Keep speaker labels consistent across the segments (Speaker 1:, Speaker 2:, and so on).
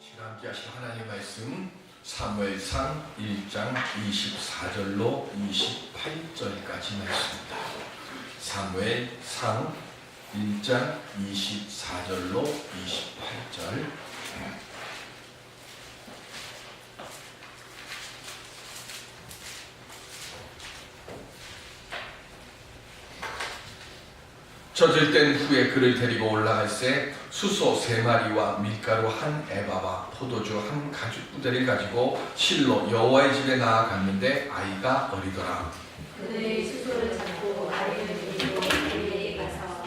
Speaker 1: 함께 하실 하나님의 말씀 사무엘상 1장 24절로 28절까지 말씀입니다. 사무엘상 1장 24절로 28절. 젖을 땐 후에 그를 데리고 올라갈새 수소 3마리와 밀가루 1에바와 포도주 1가죽부대를 가지고 실로 여호와의 집에 나아갔는데 아이가 어리더라.
Speaker 2: 그들이 수소를 잡고 아이를 데리고 그에게 가서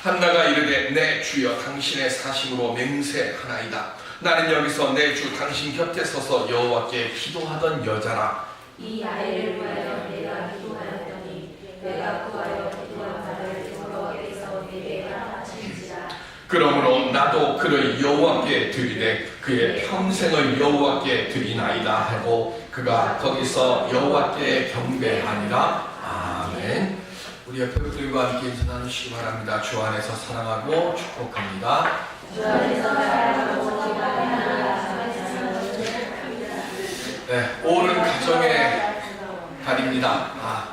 Speaker 1: 한나가 이르되 내 주여 당신의 사심으로 맹세하나이다. 나는 여기서 내 주 당신 곁에 서서 여호와께 기도하던 여자라.
Speaker 2: 이 아이를 위하여 내가 기도하였더니 내가 구하여 기도한 바를 여호와께서 내게 알아하신지라.
Speaker 1: 그러므로 나도 그를 여호와께 드리되 그의 평생을 여호와께 드리나이다 하고 그가 거기서 여호와께 경배하니라. 아멘. 우리 옆에 분들과 함께 인사 나누시기 바랍니다. 주 안에서 사랑하고 축복합니다.
Speaker 2: 주 안에서 사랑하고 기도하는
Speaker 1: 네, 올은 가정의 달입니다.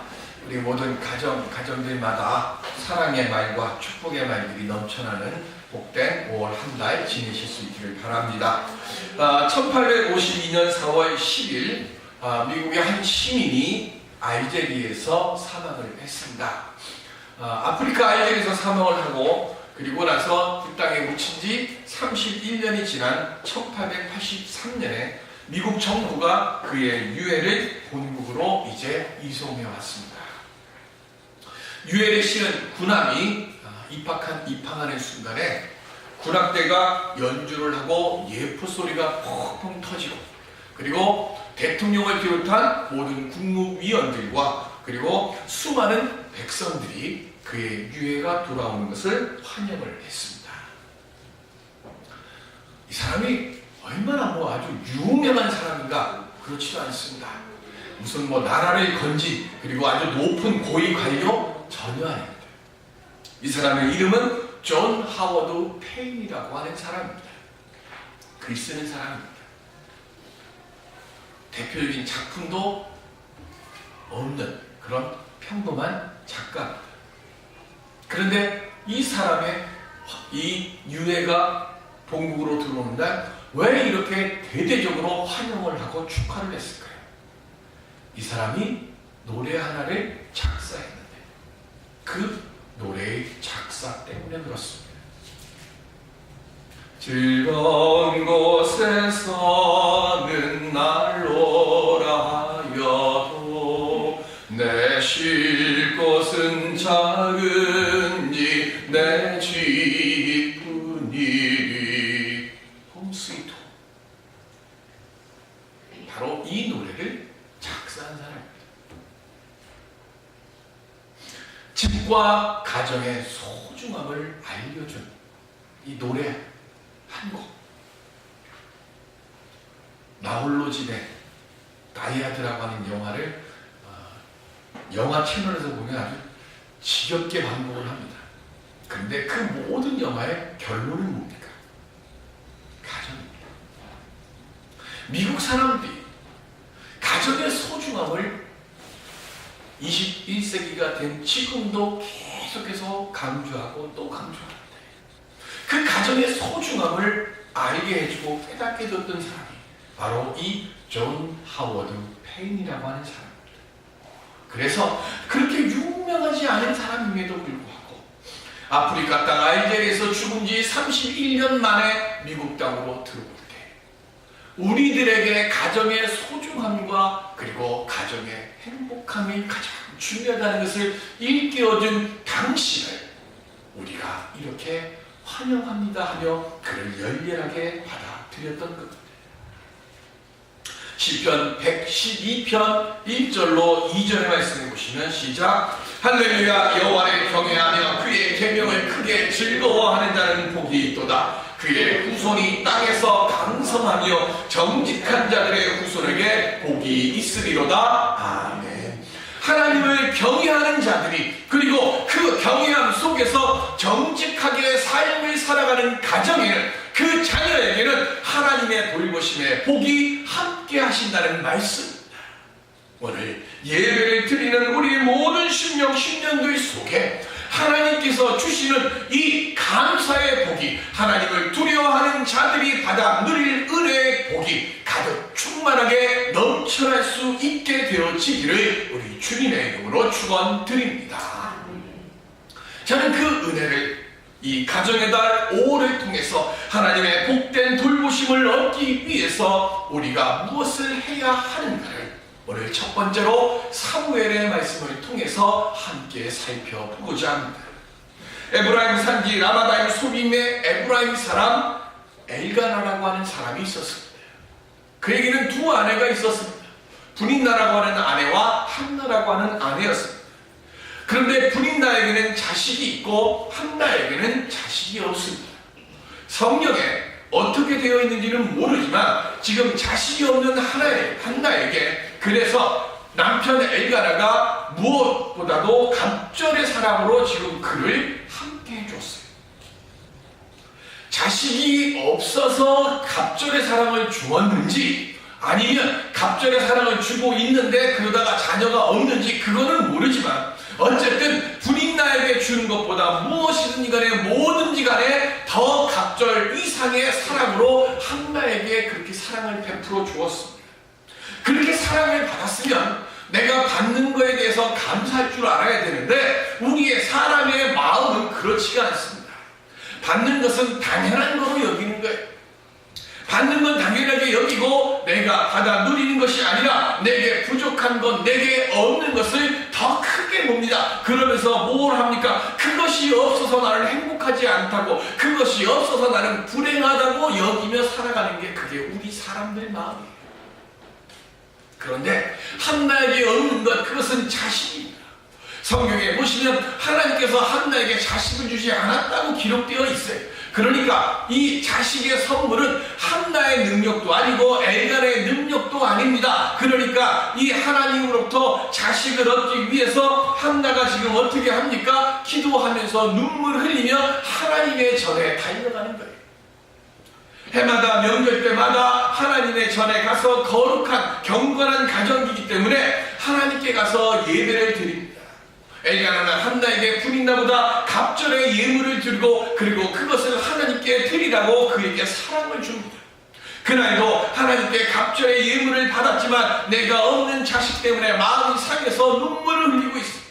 Speaker 1: 우리 모든 가정들마다 사랑의 말과 축복의 말들이 넘쳐나는 복된 5월 한 달 지내실 수 있기를 바랍니다. 1852년 4월 10일 미국의 한 시민이 알제리에서 사망을 했습니다. 아프리카 알제리에서 사망을 하고 그리고 나서 그 땅에 묻힌 지 31년이 지난 1883년에 미국 정부가 그의 유해를 본국으로 이제 이송해 왔습니다. 유해를 실은 군함이 입항하는 순간에 군악대가 연주를 하고 예포 소리가 펑펑 터지고 그리고 대통령을 비롯한 모든 국무위원들과 그리고 수많은 백성들이 그의 유해가 돌아오는 것을 환영을 했습니다. 이 사람이 얼마나 아주 유명한 사람인가? 그렇지도 않습니다. 무슨 나라를 건진 그리고 아주 높은 고위 관료 전혀 아닙니다. 이 사람의 이름은 존 하워드 페인이라고 하는 사람입니다. 글 쓰는 사람입니다. 대표적인 작품도 없는 그런 평범한 작가입니다. 그런데 이 사람의 이 유해가 본국으로 들어오는 날 왜 이렇게 대대적으로 환영을 하고 축하를 했을까요? 이 사람이 노래 하나를 작사했는데 그 노래의 작사 때문에 그렇습니다. 즐거운 곳에 서는 날로라 하여도 내 쉴 곳은 작은지 내 집뿐이리. 홈스위트 홈. 바로 이 노래를 작사한 사람입니다. 집과 가정의 소중함을 알려준 이 노래 한 곡. 나홀로 집에 다이아드라고 하는 영화를 영화 채널에서 보면 아주 지겹게 반복을 합니다. 그런데 그 모든 영화의 결론은 뭡니까? 가정입니다. 미국 사람들이 가정의 소중함을 21세기가 된 지금도 계속해서 강조하고 또 강조합니다. 그 가정의 소중함을 알게 해주고 깨닫게 해줬던 사람이 바로 이 존 하워드 페인이라고 하는 사람입니다. 그래서 그렇게 유명하지 않은 사람임에도 불구하고 아프리카 땅 알제리에서 죽은 지 31년 만에 미국 땅으로 들어올 때 우리들에게 가정의 소중함과 그리고 가정의 행복함이 가장 중요하다는 것을 일깨워준 당신을 우리가 이렇게 환영합니다 하며 그를 열렬하게 받아들였던 겁니다. 시편 112편 1절로 2절의 말씀을 보시면 시작. 할렐루야. 여호와를 경외하며 그의 계명을 크게 즐거워하는 자는 복이 있도다. 그의 후손이 땅에서 강성하며 정직한 자들의 후손에게 복이 있으리로다. 아멘. 하나님을 경외하는 자들이 그리고 그 경외함 속에서 정직하게 삶을 살아가는 가정에는 그 자녀에게는 있다는 말씀. 오늘 예배를 드리는 우리 모든 신년도의 속에 하나님께서 주시는 이 감사의 복이, 하나님을 두려워하는 자들이 받아 누릴 은혜의 복이 가득 충만하게 넘쳐날 수 있게 되어지기를 우리 주님의 이름으로 축원드립니다. 저는 그 은혜를 이 가정의 달 5월을 통해서 하나님의 복된 돌보심을 얻기 위해서 우리가 무엇을 해야 하는가를 오늘 첫 번째로 사무엘의 말씀을 통해서 함께 살펴보고자 합니다. 에브라임 산지 라마다임 소빔의 에브라임 사람 엘가나라고 하는 사람이 있었습니다. 그에게는 두 아내가 있었습니다. 분인나라고 하는 아내와 한나라고 하는 아내였습니다. 그런데 분인나에게는 자식이 있고 한나에게는 자식이 없습니다. 성경에 어떻게 되어 있는지는 모르지만 지금 자식이 없는 한나에게 그래서 남편 엘가나가 무엇보다도 갑절의 사랑으로 지금 그를 함께 해줬어요. 자식이 없어서 갑절의 사랑을 주었는지 아니면 갑절의 사랑을 주고 있는데 그러다가 자녀가 없는지 그거는 모르지만 어쨌든 분인나에게 주는 것보다 무엇이든지 간에 뭐든지 간에 더 갑절 이상의 사랑으로 한나에게 그렇게 사랑을 베풀어 주었습니다. 그렇게 사랑을 받았으면 내가 받는 거에 대해서 감사할 줄 알아야 되는데 우리의 사람의 마음은 그렇지가 않습니다. 받는 것은 당연한 거로 여기는 거예요. 받는 건 당연하게 여기고 내가 받아 누리는 것이 아니라 내게 부족한 것, 내게 없는 것을 더 크게 봅니다. 그러면서 뭘 합니까? 그것이 없어서 나는 행복하지 않다고, 그것이 없어서 나는 불행하다고 여기며 살아가는 게 그게 우리 사람들 마음이에요. 그런데 한나에게 없는 것, 그것은 자식입니다. 성경에 보시면 하나님께서 한나에게 자식을 주지 않았다고 기록되어 있어요. 그러니까 이 자식의 선물은 한나의 능력도 아니고 엘가나의 능력도 아닙니다. 그러니까 이 하나님으로부터 자식을 얻기 위해서 한나가 지금 어떻게 합니까? 기도하면서 눈물 흘리며 하나님의 전에 달려가는 거예요. 해마다 명절 때마다 하나님의 전에 가서 거룩한 경건한 가정이기 때문에 하나님께 가서 예배를 드립니다. 엘가나는 한나에게 분인나보다 갑절의 예물을 드리고 그리고 그것을 하나님께 드리라고 그에게 사랑을 줍니다. 그날도 하나님께 갑절의 예물을 받았지만 내가 없는 자식 때문에 마음이 상해서 눈물을 흘리고 있습니다.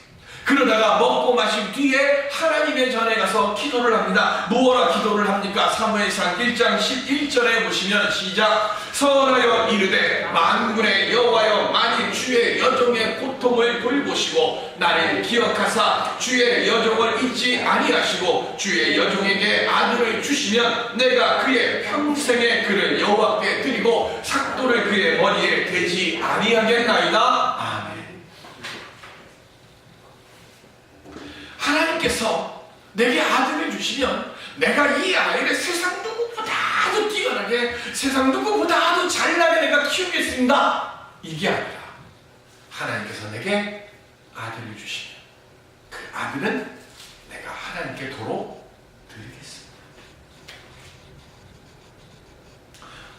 Speaker 1: 그러다가 먹고 마신 뒤에 하나님의 전에 가서 기도를 합니다. 뭐라 기도를 합니까? 사무엘상 1장 11절에 보시면 시작. 선하여 이르되 만군의 여호와여 만일 주의 여종의 고통을 돌보시고 나를 기억하사 주의 여종을 잊지 아니하시고 주의 여종에게 아들을 주시면 내가 그의 평생의 그를 여호와께 드리고 삭도를 그의 머리에 대지 아니하겠나이다. 아멘. 하나님께서 내게 아들을 주시면 내가 이 아이를 세상 누구보다도 뛰어나게, 세상 누구보다도 잘나게 내가 키우겠습니다. 이게 아니라 하나님께서 내게 아들을 주시면 그 아들은 내가 하나님께 도로 드리겠습니다.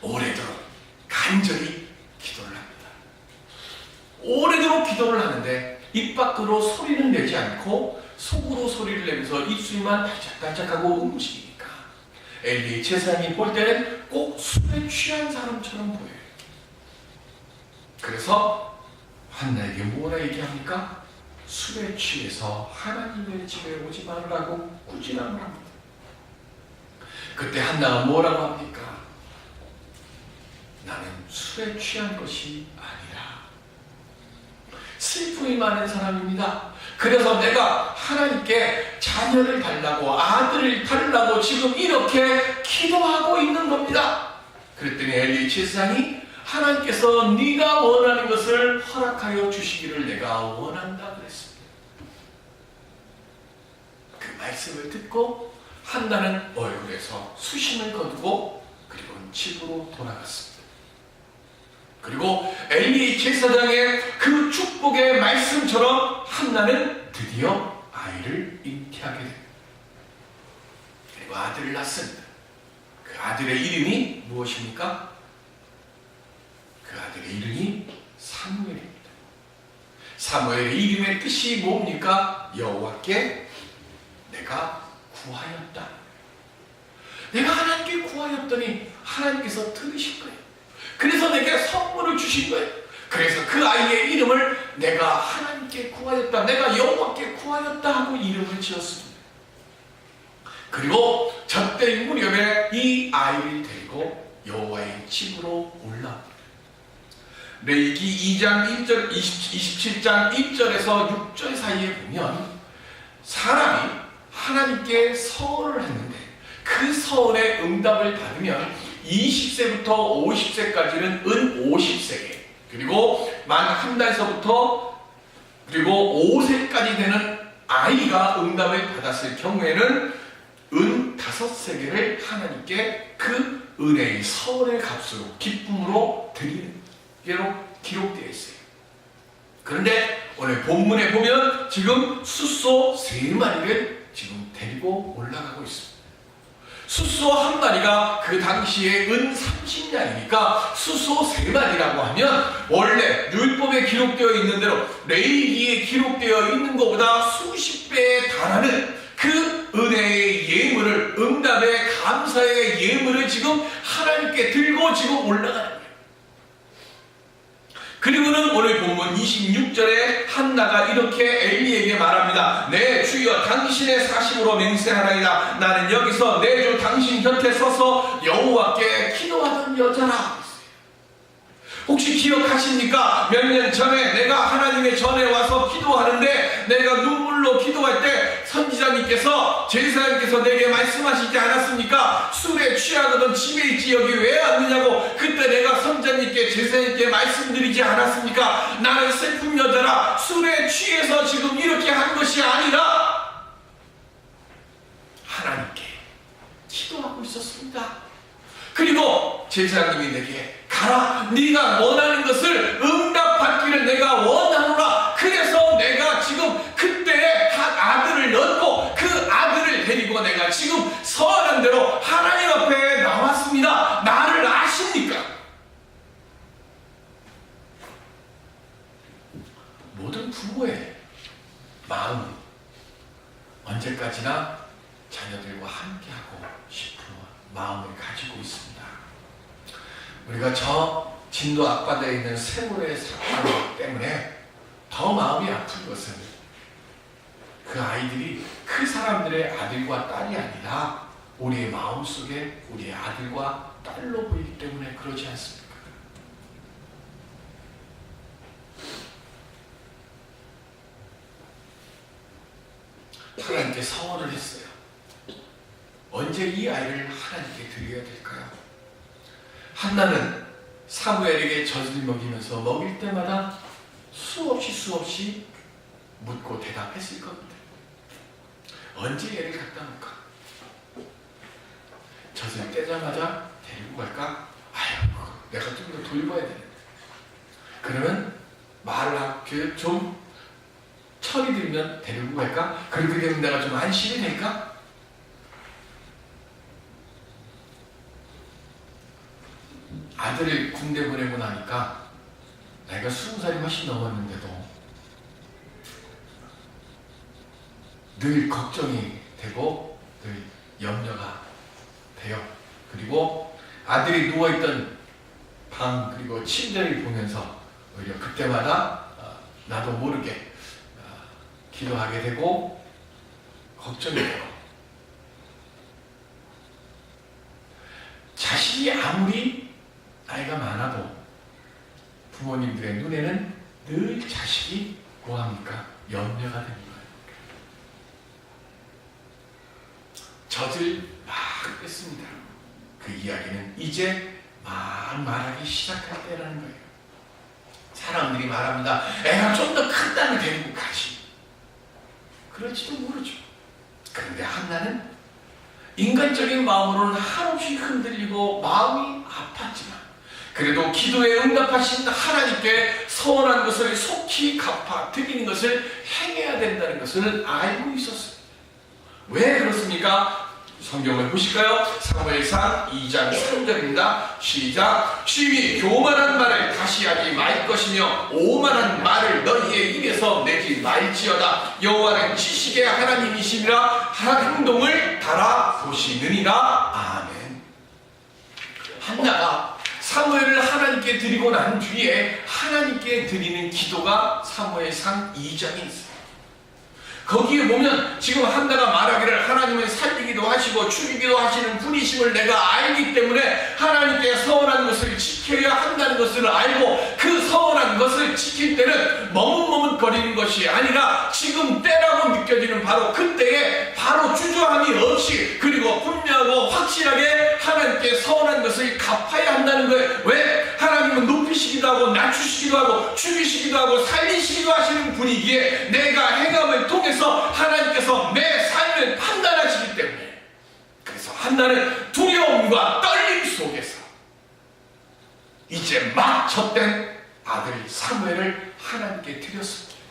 Speaker 1: 오래도록 간절히 기도를 합니다. 오래도록 기도를 하는데 입 밖으로 소리는 내지 않고 속으로 소리를 내면서 입술만 달짝달짝하고 움직이니까 엘리 제사장이 볼 때는 꼭 술에 취한 사람처럼 보여요. 그래서 한나에게 뭐라 얘기합니까? 술에 취해서 하나님의 집에 오지 말라고 꾸짖음을 합니다. 그때 한나가 뭐라고 합니까? 나는 술에 취한 것이 아니라 슬픔이 많은 사람입니다. 그래서 내가 하나님께 자녀를 달라고, 아들을 달라고 지금 이렇게 기도하고 있는 겁니다. 그랬더니 엘리 제사장이 하나님께서 네가 원하는 것을 허락하여 주시기를 내가 원한다 그랬습니다. 그 말씀을 듣고 한나는 얼굴에서 수심을 거두고 그리고 집으로 돌아갔습니다. 그리고 엘리 제사장의 그 축복의 말씀처럼 한나는 드디어 아이를 잉태하게 됩니다. 그리고 아들을 낳습니다. 그 아들의 이름이 무엇입니까? 그 그 아들의 이름이 사무엘입니다. 사무엘의 이름의 뜻이 뭡니까? 여호와께 내가 구하였다. 내가 하나님께 구하였더니 하나님께서 들으신 거예요. 그래서 내게 선물을 주신 거예요. 그래서 그 아이의 이름을 내가 하나님께 구하였다, 내가 여호와께 구하였다 하고 이름을 지었습니다. 그리고 저때 무렵에 이 아이를 데리고 여호와의 집으로 올라옵니다. 레위기 2장 1절, 27장 1절에서 6절 사이에 보면 사람이 하나님께 서원을 했는데 그 서원의 응답을 받으면 20세부터 50세까지는 은 50세계, 그리고 만 한 달서부터 그리고 5세까지 되는 아이가 응답을 받았을 경우에는 은 5세계를 하나님께 그 은혜의 서원의 값으로 기쁨으로 드리는 게로 기록되어 있어요. 그런데 오늘 본문에 보면 지금 숫소 3마리를 지금 데리고 올라가고 있습니다. 숫소 한 마리가 그 당시에 은 30냥이니까 숫소 3마리라고 하면 원래 율법에 기록되어 있는 대로 레위기에 기록되어 있는 것보다 수십 배에 달하는 그 은혜의 예물을, 응답의 감사의 예물을 지금 하나님께 들고 지금 올라가는 거예요. 그리고는 오늘 본문 26절에 한나가 이렇게 엘리에게 말합니다. 내 주여 당신의 사심으로 맹세하나이다. 나는 여기서 내 주 당신 곁에 서서 여호와께 기도하던 여자라. 혹시 기억하십니까? 몇 년 전에 내가 하나님의 전에 와서 기도하는데 내가 눈물로 기도할 때 선지자님께서, 제사장님께서 내게 말씀하시지 않았습니까? 술에 취하거든 집에 있지 여기 왜 왔느냐고. 그때 내가 선지자님께, 제사장님께 말씀드리지 않았습니까? 나는 슬픈 여자라, 술에 취해서 지금 이렇게 한 것이 아니라 하나님께 기도하고 있었습니다. 그리고 제사장님이 내게 가라, 네가 원하는 것을 응답받기를 내가 원하노라. 그래서 내가 지금 그때 한 아들을 낳고 그 아들을 데리고 내가 지금 서원한 대로 하나님 앞에 나왔습니다. 나를 아십니까? 모든 부모의 마음은 언제까지나 자녀들과 함께하고 싶은 마음을 가지고 있습니다. 우리가 저 진도 앞바다에 있는 세월의 사건 때문에 더 마음이 아픈 것은 그 아이들이 그 사람들의 아들과 딸이 아니라 우리의 마음속에 우리의 아들과 딸로 보이기 때문에 그러지 않습니까? 하나님께 서원을 했어요. 언제 이 아이를 하나님께 드려야 될까요? 한나는 사무엘에게 젖을 먹이면서 먹일 때마다 수없이 묻고 대답했을 겁니다. 언제 얘를 갖다 놓을까? 젖을 떼자마자 데리고 갈까? 아유, 내가 좀 더 돌봐야 되는데. 그러면 말을 좀 철이 들면 데리고 갈까? 그렇게 되면 내가 좀 안심이 될까? 아들을 군대 보내고 나니까 나이가 20살이 훨씬 넘었는데도 늘 걱정이 되고 늘 염려가 돼요. 그리고 아들이 누워있던 방 그리고 침대를 보면서 오히려 그때마다 나도 모르게 기도하게 되고 걱정이 돼요. 자식이 아무리 나이가 많아도 부모님들의 눈에는 늘 자식이 뭐합니까? 염려가 되는 거예요. 젖을 막 뺐습니다. 그 이야기는 이제 막 말하기 시작할 때라는 거예요. 사람들이 말합니다. 애가 좀 더 큰 딸을 데리고 가지. 그럴지도 모르죠. 그런데 한나는 인간적인 마음으로는 한없이 흔들리고 마음이 아팠지만 그래도 기도에 응답하신 하나님께 서원한 것을 속히 갚아 드리는 것을 행해야 된다는 것을 알고 있었어요. 왜 그렇습니까? 성경을 보실까요? 사무엘상 2장 3절입니다. 시작. 심히 교만한 말을 다시 하지 말 것이며 오만한 말을 너희의 입에서 내지 말지어다. 여호와는 지식의 하나님이시니라 행동을 달아보시느니라. 아멘. 한나가 사무엘을 하나님께 드리고 난 뒤에 하나님께 드리는 기도가 사무엘상 2장에 있습니다. 거기에 보면 지금 한나가 말하기를 하나님은 살리기도 하시고 죽이기도 하시는 분이심을 내가 알기 때문에 하나님께 서원한 것을 지켜야 한다는 것을 알고 그 서원한 것을 지킬 때는 머뭇머뭇거리는 것이 아니라 지금 때라고 느껴지는 바로 그때에 바로 주저함이 없이 그리고 분명하고 확실하게 하나님께 서원한 것을 갚아야 한다는 거예요. 왜? 하나님은 높이시기도 하고 낮추시기도 하고 죽이시기도 하고 살리시기도 하시는 분이기에 내가 행함을 통해서 하나님께서 내 삶을 판단하시기 때문에 그래서 한나는 두려움과 떨림 속에서 이제 막 젖된 아들 사무엘을 하나님께 드렸습니다.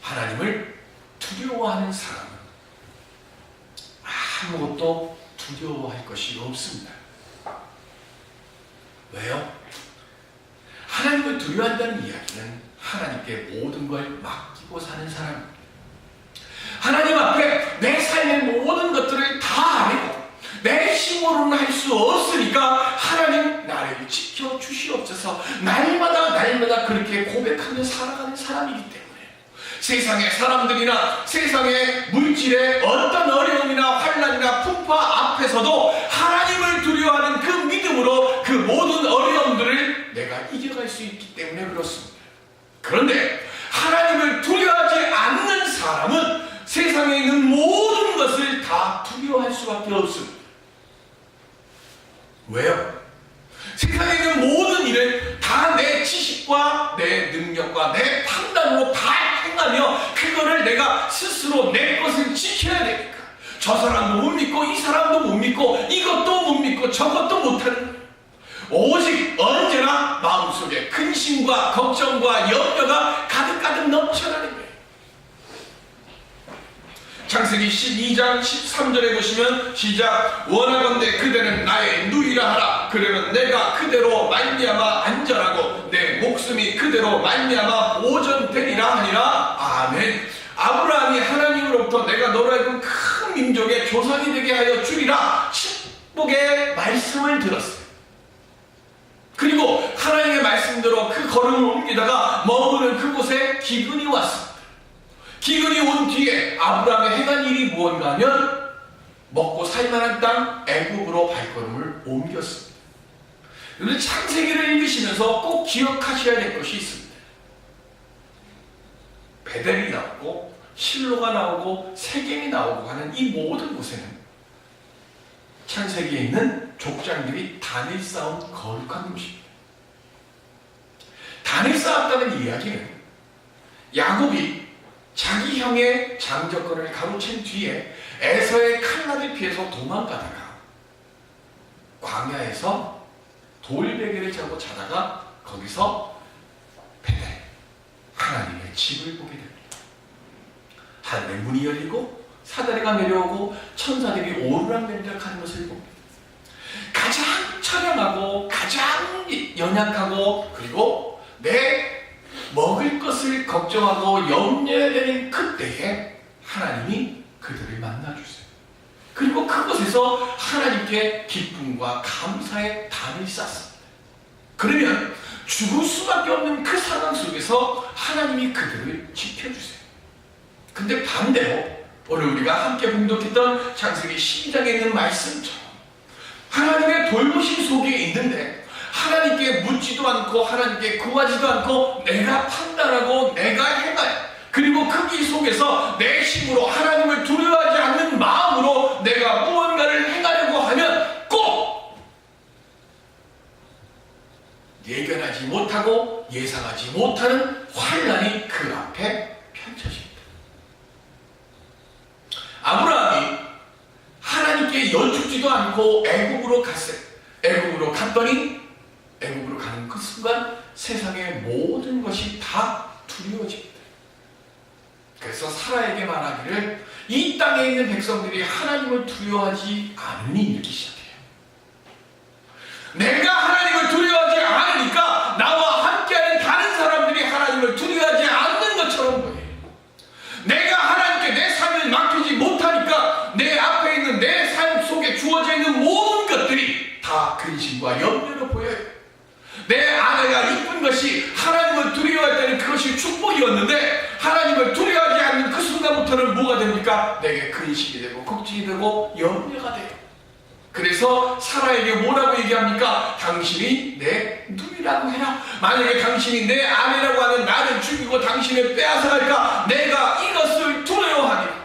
Speaker 1: 하나님을 두려워하는 사람은 아무것도 두려워할 것이 없습니다. 왜요? 하나님을 두려워한다는 이야기는 하나님께 모든 걸 맡기고 사는 사람입니다. 하나님 앞에 내 삶의 모든 것들을 다 알고 내 힘으로는 할 수 없으니까 하나님 나를 지켜주시옵소서 날마다 그렇게 고백하며 살아가는 사람이기 때문에 세상의 사람들이나 세상의 물질의 어떤 어려움이나 환난이나 풍파 앞에서도 하나님을 두려워하는 그 믿음으로 그 모든 어려움들을 내가 이겨갈 수 있기 때문에 그렇습니다. 그런데 하나님을 두려워하지 않는 사람은 세상에 있는 모든 것을 다 두려워할 수밖에 없습니다. 왜요? 세상에 있는 모든 일을 다 내 지식과 내 능력과 내 판단으로 다 행하며 그거를 내가 스스로 내 것을 지켜야 되니까 저 사람도 못 믿고 이 사람도 못 믿고 이것도 못 믿고 저것도 못하는 거예요. 오직 언제나 마음속에 근심과 걱정과 염려가 가득가득 넘쳐나는 거예요. 창세기 12장 13절에 보시면 시작. 원하건대 그대는 나의 누이라 하라. 그러면 내가 그대로 말미암아 안전하고 내 목숨이 그대로 말미암아 보존되리라 하니라. 아멘. 아브라함이 하나님으로부터 내가 너로 하여금 큰 민족의 조상이 되게 하여 주리라 축복의 말씀을 들었어요. 그리고 하나님의 말씀대로 그 걸음을 옮기다가 머무는 그곳에 기근이 왔습니다. 기근이 온 뒤에 아브라함이 행한 일이 무언가 하면 먹고 살만한 땅 애굽으로 발걸음을 옮겼습니다. 여러분 창세기를 읽으시면서 꼭 기억하셔야 될 것이 있습니다. 베델이 나오고 실로가 나오고 세겜이 나오고 하는 이 모든 곳에는 창세기에 있는 족장들이 단을 쌓은 거룩한 곳입니다. 단을 쌓았다는 이야기는 야곱이 자기 형의 장정권을 가로챈 뒤에 에서의 칼날을 피해서 도망가다가 광야에서 돌베개를 자고 자다가 거기서 베델 하나님의 집을 보게 됩니다. 하늘의 문이 열리고 사다리가 내려오고 천사들이 오르락내리락 하는 것을 봅니다. 가장 처량하고 가장 연약하고 그리고 내 먹을 것을 걱정하고 염려해야 되는 그때에 하나님이 그들을 만나주세요. 그리고 그곳에서 하나님께 기쁨과 감사의 단을 쌓습니다. 그러면 죽을 수밖에 없는 그 상황 속에서 하나님이 그들을 지켜주세요. 근데 반대로 오늘 우리가 함께 봉독했던 창세기 12장에 있는 말씀처럼 하나님의 돌보심 속에 있는데 하나님께 묻지도 않고 하나님께 구하지도 않고 내가 판단하고 내가 행하여 그리고 그 길 속에서 내 힘으로 하나님을 두려워하지 않는 마음으로 내가 무언가를 행하려고 하면 꼭 예견하지 못하고 예상하지 못하는 환난이 그 앞에 펼쳐집니다. 아브라함이 하나님께 여쭙지도 않고 애굽으로 갔어요. 애굽으로 갔더니 애굽으로 가는 그 순간 세상의 모든 것이 다 두려워집니다. 그래서 사라에게 말하기를 이 땅에 있는 백성들이 하나님을 두려워하지 않으니 이렇게 시작해요. 내가 하나님을 두려워하지 않으니까 나와 함께하는 다른 사람들이 하나님을 두려워하지 않는 것처럼 보여요. 내가 하나님께 내 삶을 맡기지 못하니까 내 앞에 있는 내 삶 속에 주어져 있는 모든 것들이 다 근심과 염려로 보여요. 내 아내가 이쁜 것이 하나님을 두려워할 때는 그것이 축복이었는데 하나님을 두려워하지 않는 그 순간부터는 뭐가 됩니까? 내게 근심이 되고 걱정이 되고 염려가 돼요. 그래서 사라에게 뭐라고 얘기합니까? 당신이 내 누이라고 해라. 만약에 당신이 내 아내라고 하는 나를 죽이고 당신을 빼앗아갈까? 내가 이것을 두려워하니.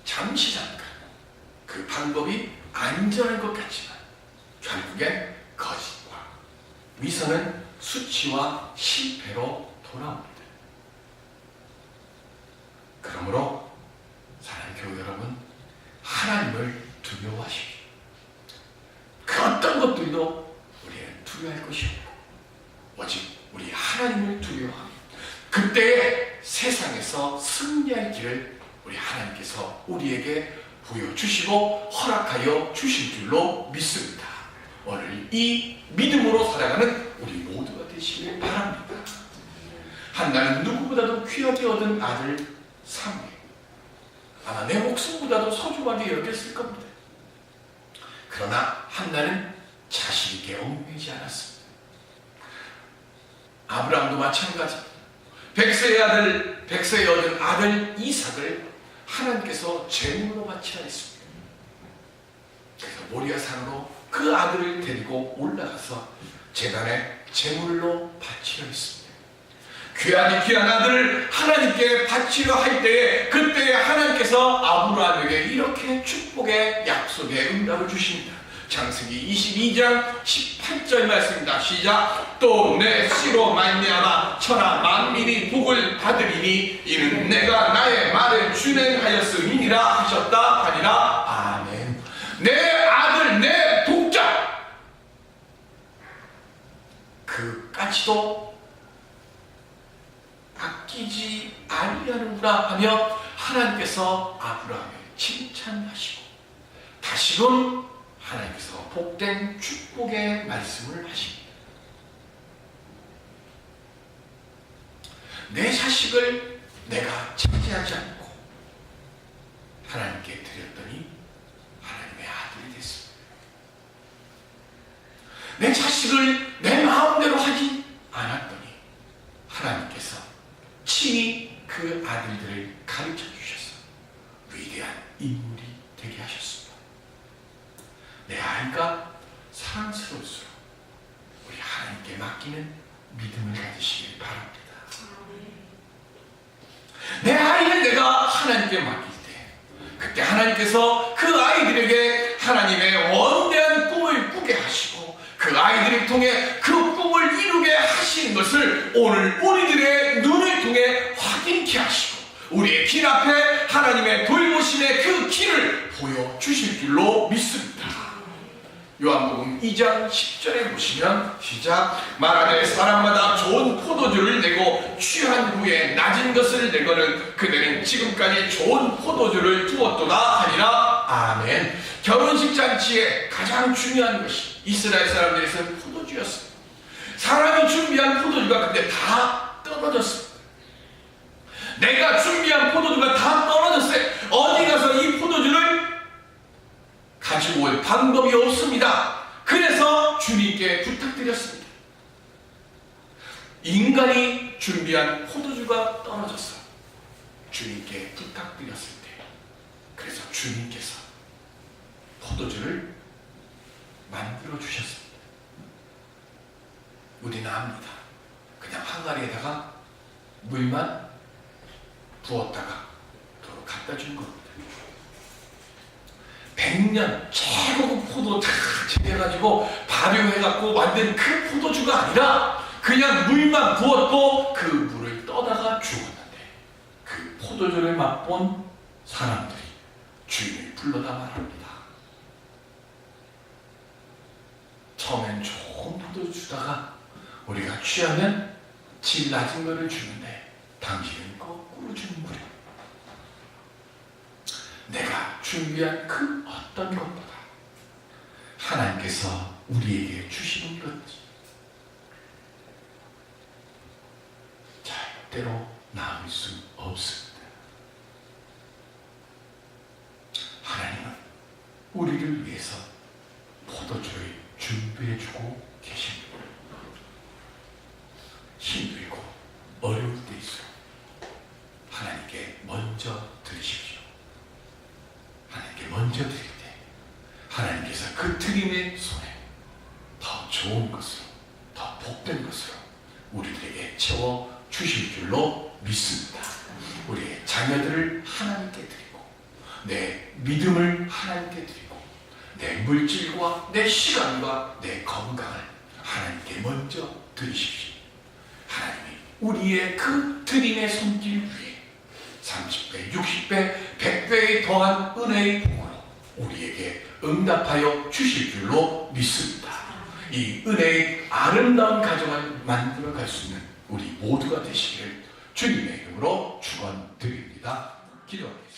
Speaker 1: 잠시 잠깐 그 방법이 안전할 것 같지만 결국엔 거짓과 위선은 수치와 실패로 돌아옵니다. 그러므로 사랑하는 교회 여러분, 하나님을 두려워하십시오. 그 어떤 것들도 우리는 두려워할 것이 없고 오직 우리 하나님을 두려워하며 그때에 세상에서 승리할 길을 우리 하나님께서 우리에게 보여주시고 허락하여 주실 줄로 믿습니다. 오늘 이 믿음으로 살아가는 우리 모두가 되시길 바랍니다. 한나는 누구보다도 귀하게 얻은 아들 사무엘, 아마 내 목숨보다도 소중하게 여겼을 겁니다. 그러나 한나는 자신에게 얽매이지 않았습니다. 아브라함도 마찬가지입니다. 백세에 얻은 아들 이삭을 하나님께서 제물로 바치라 했습니다. 그래서 모리아산으로 그 아들을 데리고 올라가서 제단에 제물로 바치려 했습니다. 귀한 아들을 하나님께 바치려 할 때에 그때 하나님께서 아브라함에게 이렇게 축복의 약속의 응답을 주십니다. 창세기 22장 18절 말씀입니다. 시작. 또 내 씨로 말미암아 천하 만민이 복을 받으리니 이는 내가 나의 말을 준행하였음이니라 하셨다 하니라. 아멘. 내 아들 내 독자 그까지도 아끼지 아니하는구나 하며 하나님께서 아브라함을 칭찬하시고 다시금 하나님께서 복된 축복의 말씀을 하십니다. 내 자식을 내가 차지하지 않고 하나님께 드렸더니 하나님의 아들이 됐습니다. 내 자식을 내 마음대로 하지 않았더니 하나님께서 친히 그 아들들을 가르쳐 주셔서 위대한 인물이 되게 하셨습니다. 내 아이가 사랑스러울수록 우리 하나님께 맡기는 믿음을 가지시길 바랍니다. 내 아이를 내가 하나님께 맡길 때 그때 하나님께서 그 아이들에게 하나님의 원대한 꿈을 꾸게 하시고 그 아이들을 통해 그 꿈을 이루게 하시는 것을 오늘 우리들의 눈을 통해 확인케 하시고 우리의 길 앞에 하나님의 돌보심의 그 길을 보여주실 줄로 믿습니다. 요한복음 2장 10절에 보시면 시작. 말하되 사람마다 좋은 포도주를 내고 취한 후에 낮은 것을 내거는 그들은 지금까지 좋은 포도주를 두었도다 하니라. 아멘. 결혼식 잔치에 가장 중요한 것이 이스라엘 사람들이 쓴 포도주였습니다. 사람이 준비한 포도주가 근데 다 떨어졌습니다. 내가 준비한 포도주가 다 떨어졌어요. 어디 가서 이 포도주를 가지고 올 방법이 없습니다. 그래서 주님께 부탁드렸습니다. 인간이 준비한 포도주가 떨어졌어요. 주님께 부탁드렸을 때 그래서 주님께서 포도주를 만들어 주셨습니다. 우리는 압니다. 그냥 항아리에다가 물만 부었다가 도로 갖다 준 겁니다. 100년 최고급 포도 다 재배해가지고 발효해갖고 만든 그 포도주가 아니라 그냥 물만 부었고 그 물을 떠다가 주었는데 그 포도주를 맛본 사람들이 주인을 불러다 말합니다. 처음엔 좋은 포도주 주다가 우리가 취하면 질 낮은 것을 주는데 당신은 거꾸로 주는 거예요. 내가 준비한 그 어떤 것보다 하나님께서 우리에게 주시는 것 절대로 나을 수 없습니다. 하나님은 우리를 위해서 포도주를 준비해주고 계십니다. 힘들고 어려울 때일수록 하나님께 먼저 드리십시오. 하나님께 먼저 드릴 때 하나님께서 그 드림의 손에 더 좋은 것으로, 더 복된 것으로 우리들에게 채워 주실 줄로 믿습니다. 우리의 자녀들을 하나님께 드리고 내 믿음을 하나님께 드리고 내 물질과 내 시간과 내 건강을 하나님께 먼저 드리십시오. 하나님이 우리의 그 드림의 손길 위에 30배, 60배, 100배에 더한 은혜의 복으로 우리에게 응답하여 주실 줄로 믿습니다. 이 은혜의 아름다운 가정을 만들어갈 수 있는 우리 모두가 되시기를 주님의 이름으로 축원드립니다. 기도하겠습니다.